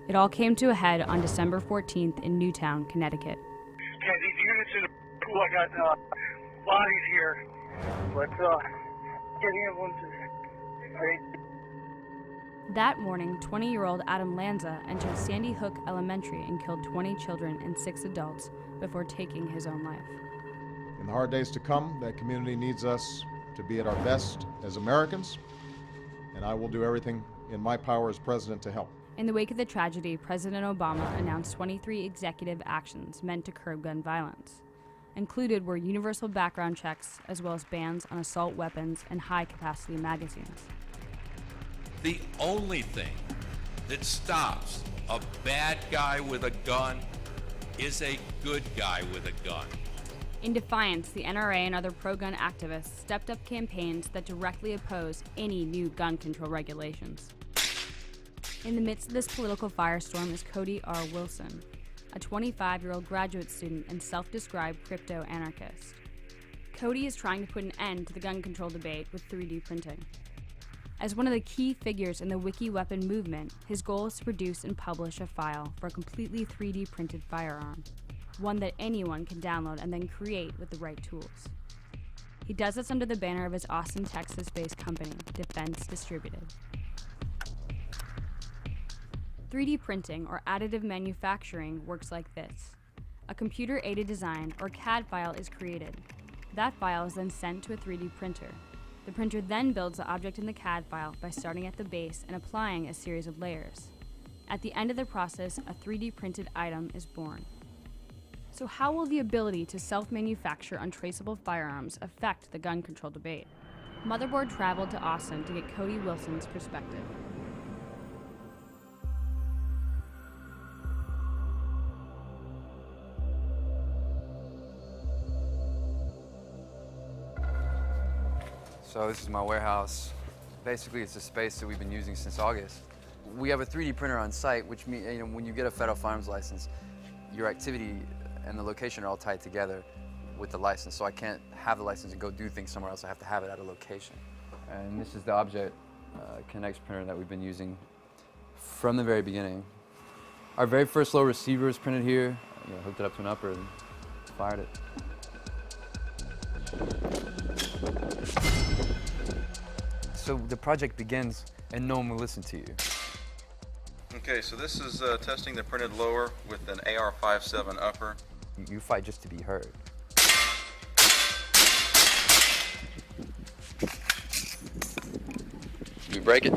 It all came to a head on December 14th in Newtown, Connecticut. Yeah, these units in the pool, I got bodies here, but getting everyone to... That morning, 20-year-old Adam Lanza entered Sandy Hook Elementary and killed 20 children and 6 adults before taking his own life. In the hard days to come, that community needs us to be at our best as Americans, and I will do everything in my power as president to help. In the wake of the tragedy, President Obama announced 23 executive actions meant to curb gun violence. Included were universal background checks, as well as bans on assault weapons and high-capacity magazines. The only thing that stops a bad guy with a gun is a good guy with a gun. In defiance, the NRA and other pro-gun activists stepped up campaigns that directly oppose any new gun control regulations. In the midst of this political firestorm is Cody R. Wilson, a 25-year-old graduate student and self-described crypto-anarchist. Cody is trying to put an end to the gun control debate with 3D printing. As one of the key figures in the wiki weapon movement, his goal is to produce and publish a file for a completely 3D printed firearm, one that anyone can download and then create with the right tools. He does this under the banner of his Austin, Texas-based company, Defense Distributed. 3D printing, or additive manufacturing, works like this. A computer-aided design, or CAD file, is created. That file is then sent to a 3D printer. The printer then builds the object in the CAD file by starting at the base and applying a series of layers. At the end of the process, a 3D printed item is born. So how will the ability to self-manufacture untraceable firearms affect the gun control debate? Motherboard traveled to Austin to get Cody Wilson's perspective. So this is my warehouse. Basically, it's a space that we've been using since August. We have a 3D printer on site, which means when you get a federal firearms license, your activity and the location are all tied together with the license. So I can't have the license and go do things somewhere else. I have to have it at a location. And this is the Object Connect printer that we've been using from the very beginning. Our very first low receiver is printed here. Hooked it up to an upper and fired it. So the project begins and no one will listen to you. Okay, so this is testing the printed lower with an AR-57 upper. You fight just to be heard. You break it.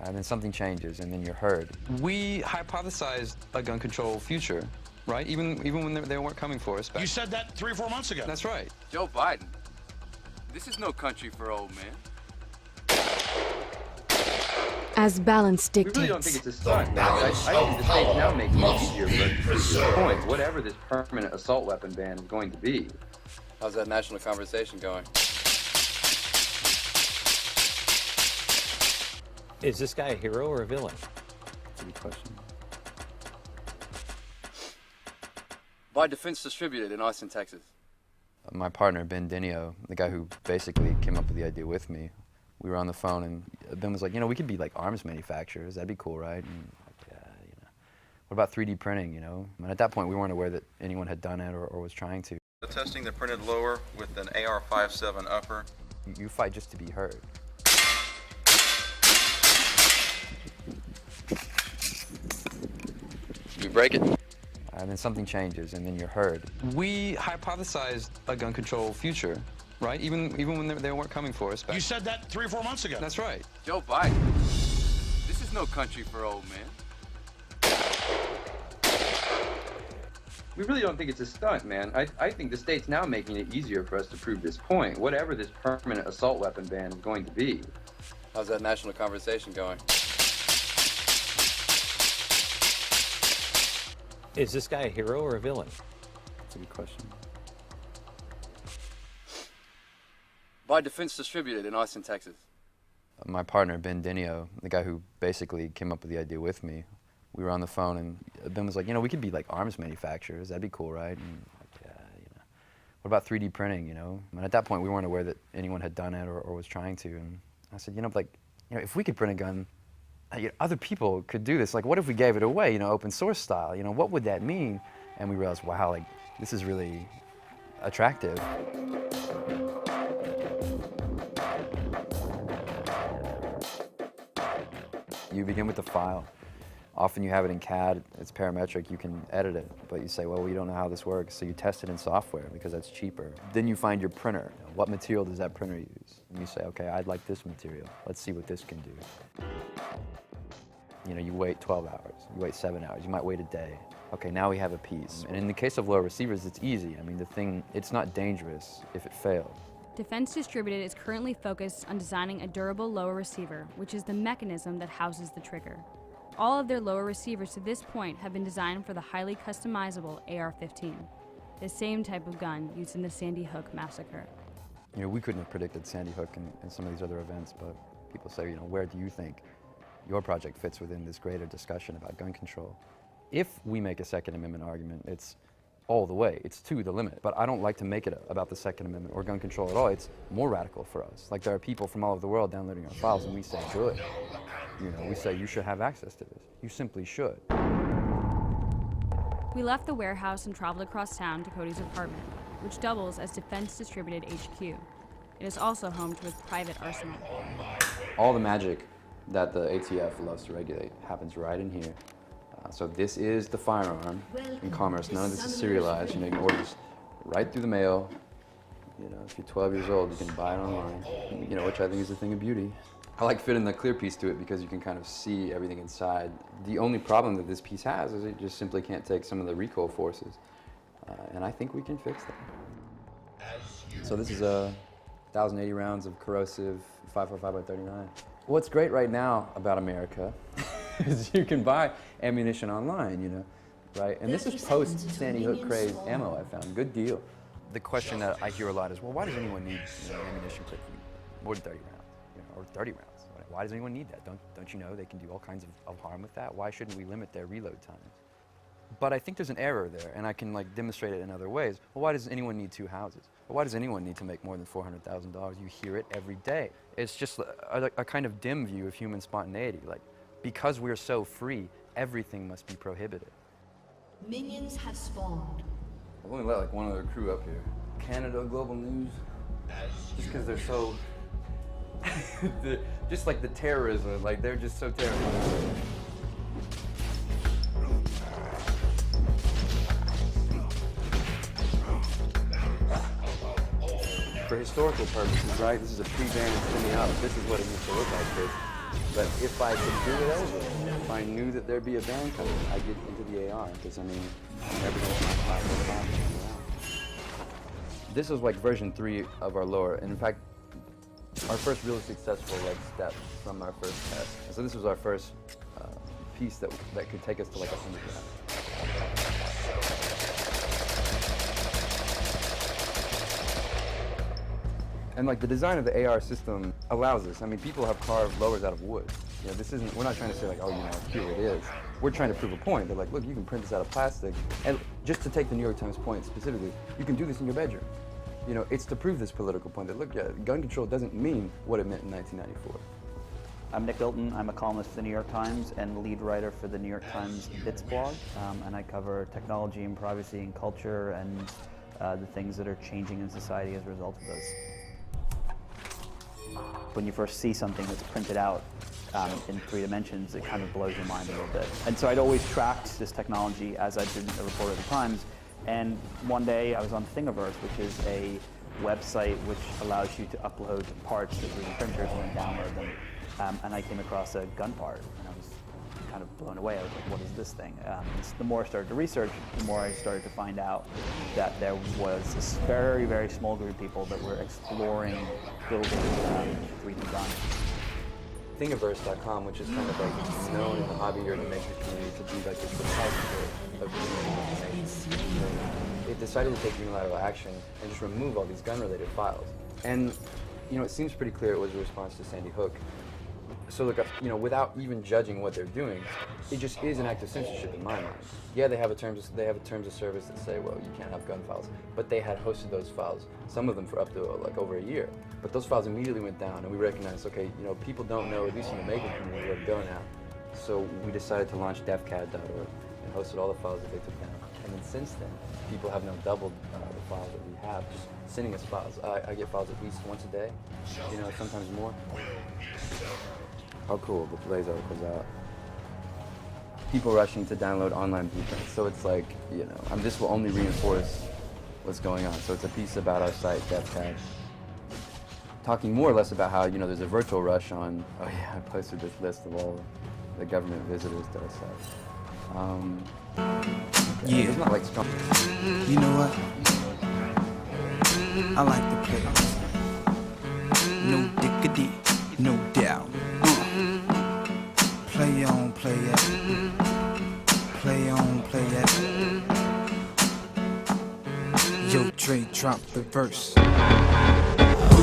And then something changes and then you're heard. We hypothesized a gun control future, right? Even when they weren't coming for us. You said that 3 or 4 months ago. That's right. Joe Biden, this is no country for old men. As balance dictates. We really don't think it's a stunt. I think the state's now making it easier for us to prove this point, whatever this permanent assault weapon ban is going to be. How's that national conversation going? Is this guy a hero or a villain? That's a good question. By Defense Distributed in Austin, Texas. My partner, Ben Denio, the guy who basically came up with the idea with me, we were on the phone and Ben was like, we could be like arms manufacturers. That'd be cool, right? And like, what about 3D printing, And at that point, we weren't aware that anyone had done it or was trying to. Testing the printed lower with an AR-57 upper. You fight just to be heard. You break it. And then something changes and then you're heard. We hypothesized a gun control future, right? Even when they weren't coming for us. You said that 3 or 4 months ago. That's right. Joe Biden, this is no country for old men. We really don't think it's a stunt, man. I think the state's now making it easier for us to prove this point, whatever this permanent assault weapon ban is going to be. How's that national conversation going? Is this guy a hero or a villain? That's a good question. By Defense Distributed in Austin, Texas. My partner, Ben Denio, the guy who basically came up with the idea with me, we were on the phone and Ben was like, we could be like arms manufacturers. That'd be cool, right? And like, what about 3D printing, And at that point, we weren't aware that anyone had done it or was trying to. And I said, if we could print a gun other people could do this. Like, what if we gave it away, open source style? What would that mean? And we realized, wow, like, this is really attractive. You begin with the file. Often you have it in CAD, it's parametric, you can edit it, but you say, well, we don't know how this works, so you test it in software because that's cheaper. Then you find your printer. What material does that printer use? And you say, okay, I'd like this material. Let's see what this can do. You wait 12 hours, you wait 7 hours, you might wait a day. Okay, now we have a piece. And in the case of low receivers, it's easy. I mean, it's not dangerous if it failed. Defense Distributed is currently focused on designing a durable lower receiver, which is the mechanism that houses the trigger. All of their lower receivers to this point have been designed for the highly customizable AR-15, the same type of gun used in the Sandy Hook massacre. We couldn't have predicted Sandy Hook and some of these other events, but people say, where do you think your project fits within this greater discussion about gun control? If we make a Second Amendment argument, it's all the way, it's to the limit. But I don't like to make it about the Second Amendment or gun control at all. It's more radical for us. Like, there are people from all over the world downloading our files, and we say, good. We say you should have access to this. You simply should. We left the warehouse and traveled across town to Cody's apartment, which doubles as Defense Distributed HQ. It is also home to his private arsenal. All the magic that the ATF loves to regulate happens right in here. So this is the firearm in commerce. None of this is serialized. You can order this right through the mail. If you're 12 years old, you can buy it online, which I think is a thing of beauty. I like fitting the clear piece to it because you can kind of see everything inside. The only problem that this piece has is it just simply can't take some of the recoil forces. And I think we can fix that. So this is 1,080 rounds of corrosive 5.45x39. What's great right now about America is you can buy ammunition online, right? And this is post-Sandy Hook craze ammo, I found. Good deal. The question that I hear a lot is, well, why does anyone need ammunition for more than 30 rounds, or 30 rounds? Why does anyone need that? Don't you know they can do all kinds of harm with that? Why shouldn't we limit their reload times? But I think there's an error there, and I can demonstrate it in other ways. Well, why does anyone need 2 houses? Well, why does anyone need to make more than $400,000? You hear it every day. It's just a kind of dim view of human spontaneity. Because we're so free, everything must be prohibited. Minions have spawned. I've only let one other crew up here. Canada Global News, just because they're so, just the terrorism, they're just so terrifying. For historical purposes, right, this is a pre-band spinning up. This is what it used to look like. But if I could do it over, if I knew that there'd be a band coming, I'd get into the AR, because everything's not 5.5. This is version 3 of our lower, and in fact, our first really successful step from our first test. And so this was our first piece that could take us to 100 rounds. And the design of the AR system allows this. I mean, people have carved lowers out of wood. This isn't, we're not trying to say here it is. We're trying to prove a point. They're look, you can print this out of plastic. And just to take the New York Times point specifically, you can do this in your bedroom. It's to prove this political point that, look, gun control doesn't mean what it meant in 1994. I'm Nick Bilton. I'm a columnist for the New York Times and lead writer for the New York Times Bits blog. And I cover technology and privacy and culture and the things that are changing in society as a result of those. When you first see something that's printed out in 3 dimensions, it kind of blows your mind a little bit. And so I'd always tracked this technology as I'd been a reporter at the Times. And one day I was on Thingiverse, which is a website which allows you to upload parts to 3D printers and then download them. And I came across a gun part, and I was kind of blown away. I was like, what is this thing? The more I started to research, the more I started to find out that there was this very, very small group of people that were exploring building 3D guns. Thingiverse.com, which is kind of known in the hobby or the maker community to be this repository of information. It decided to take unilateral action and just remove all these gun-related files. And it seems pretty clear it was a response to Sandy Hook. So look, without even judging what they're doing, it just is an act of censorship in my mind. Yeah, they have terms of service that say, well, you can't have gun files, but they had hosted those files, some of them for up to over a year. But those files immediately went down, and we recognized, okay, people don't know, at least in the maker community, where to go now. So we decided to launch defcad.org and hosted all the files that they took down. And then since then, people have now doubled the files that we have, just sending us files. I get files at least once a day, sometimes more. How cool, the Blaze article's out. People rushing to download online blueprints. So it's like, this will only reinforce what's going on. So it's a piece about our site, defcad, talking more or less about how, there's a virtual rush on, oh yeah, I posted this list of all the government visitors to our site. Yeah. It's not like strong. You know what? I like the players. No diggity, no doubt. Play on, play it. Play on, play it. Yo, Dre, drop the verse.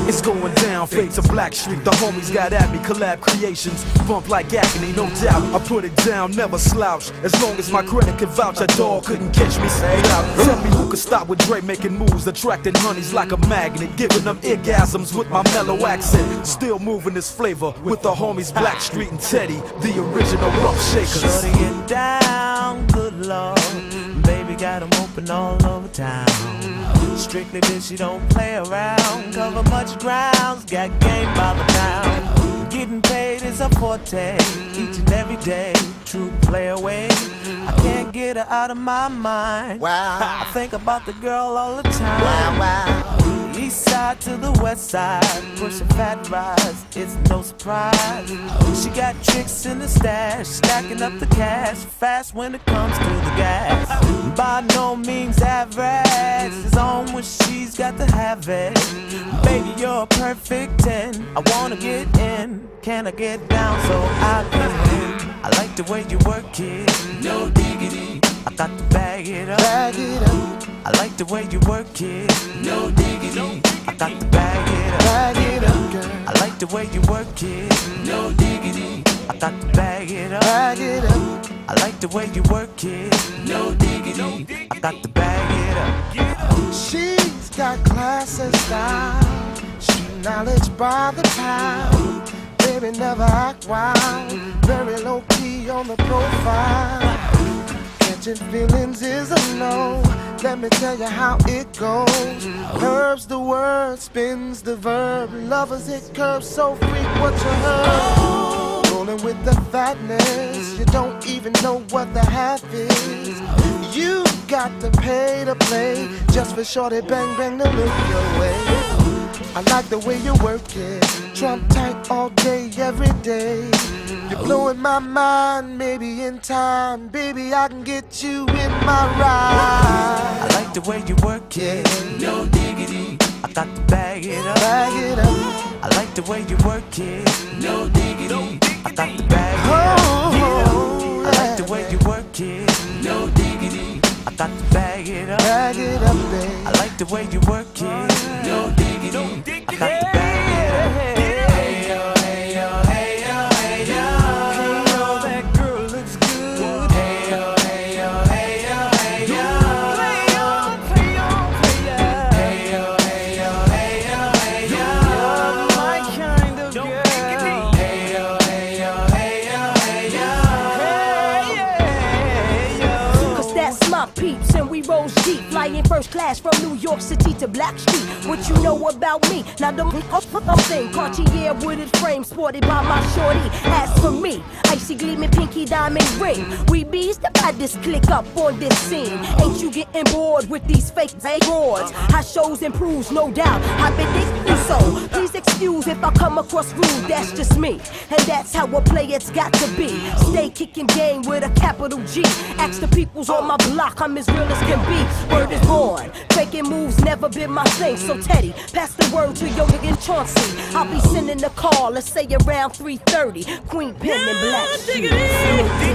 It's going down, fade to Black Street. The homies got at me, collab creations. Bump like agony, no doubt. I put it down, never slouch. As long as my credit can vouch, a dog couldn't catch me. Say out. Tell me who could stop with Dre making moves, attracting honeys like a magnet, giving them orgasms with my mellow accent. Still moving this flavor with the homies Black Street and Teddy, the original rough shakers. Shorty get down, good lord. Baby got 'em open all over town. Strictly bitch, you don't play around. Cover much grounds, got game by the pound. Getting paid is a forte, each and every day. True play away. I can't get her out of my mind. Wow. I think about the girl all the time. Wow, wow. East side to the west side, pushing fat rides, it's no surprise. She got tricks in the stash, stacking up the cash, fast when it comes to the gas. By no means average, it's on when she's got to have it. Baby, you're a perfect 10, I wanna get in. Can I get down so I can win? I like the way you work it, no diggity. I got to bag it up. Bag it up. I like the way you work it, no diggity. I got to bag it up. Bag it up, girl. I like the way you work it, no diggity. I got to bag it up. Bag it up. I like the way you work it, no diggity. I got to bag it up. She's got class and style, street knowledge by the pound. Baby never act wild, very low key on the profile. Catching feelings is a no. Let me tell you how it goes. Herbs the word, spins the verb. Lovers hit curves so freak what you heard. Rolling with the fatness, you don't even know what the half is. You got to pay to play, just for shorty bang bang to look your way. I like the way you work it, trump tight all day, every day. You're blowing my mind, maybe in time, baby, I can get you in my ride. I like the way you work it, no diggity. I got to bag it up. Bag it up. I like the way you work it, no diggity. I got to bag it up. Yeah. I like the way you work it, no diggity. I got to bag it up. Bag it up, babe. I like the way you work it, no diggity. I got to bag it up. Hey yo, hey yo, hey yo, hey yo. Hey yo, that girl looks good. Hey yo, hey yo, hey yo, hey yo. Play on, play on, play on. Hey yo, hey yo, hey yo, hey yo. You're my kind of girl. Hey yo, hey yo, hey yo, hey yo. Hey yo. Cause that's my peeps and we rose deep, flying first class from New York City to Black Street. What you know about me? Now don't thing. Cartier wooded frame sported by my shorty. As for me, icy gleaming pinky diamond ring. We bees the baddest click up on this scene. Ain't you getting bored with these fake awards? How shows improves, no doubt. I've been thinking so. Please excuse if I come across rude. That's just me, and that's how a player's got to be. Stay kicking game with a capital G. Ask the peoples on my block, I'm as real as can be. Word is born. Faking moves never been my thing. So Teddy, pass the word to your nigga Chauncey. I'll be sending a call, let's say around 3:30. Queen Pen and Black Street.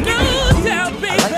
No doubt, baby.